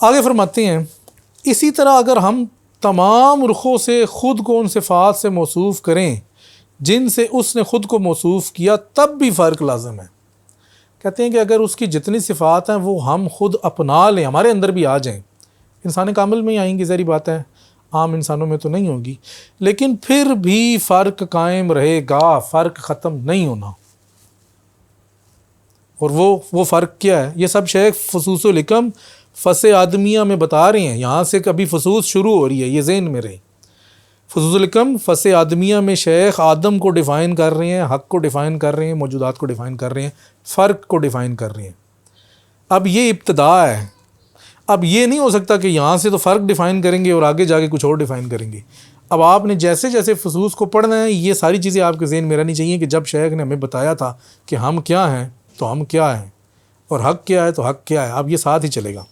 आगे फरमाते हैं, इसी तरह अगर हम तमाम रुखों से ख़ुद को उन सिफ़ात से मौसूफ़ करें जिनसे उसने ख़ुद को मौसूफ़ किया, तब भी फ़र्क लाज़िम है। कहते हैं कि अगर उसकी जितनी सिफ़ात हैं वो हम खुद अपना लें, हमारे अंदर भी आ जाएं, इंसान कामिल में ही आएंगी, ज़ाहिर बात है, आम इंसानों में तो नहीं होगी, लेकिन फिर भी फ़र्क कायम रहेगा, फ़र्क ख़त्म नहीं होना। और वो फ़र्क क्या है? ये सब शेख फसूसुल हिकम फसे आदमिया में बता रहे हैं। यहाँ से कभी फसूस शुरू हो रही है, ये ज़हन में रहे। फसूसुल हिकम फसे आदमिया में शेख आदम को डिफ़ाइन कर रहे हैं, हक़ को डिफ़ाइन कर रहे हैं, मौजूदात को डिफ़ाइन कर रहे हैं, फ़र्क को डिफ़ाइन कर रहे हैं। अब ये इब्तिदा है, अब ये नहीं हो सकता कि यहाँ से तो फ़र्क डिफ़ाइन करेंगे और आगे जाके कुछ और डिफ़ाइन करेंगे। अब आपने जैसे जैसे फसूस को पढ़ना है, ये सारी चीज़ें आपके ज़हन में रहनी चाहिए कि जब शेख ने हमें बताया था कि हम क्या हैं तो हम क्या हैं, और हक़ क्या है तो हक़ क्या है, अब ये साथ ही चलेगा।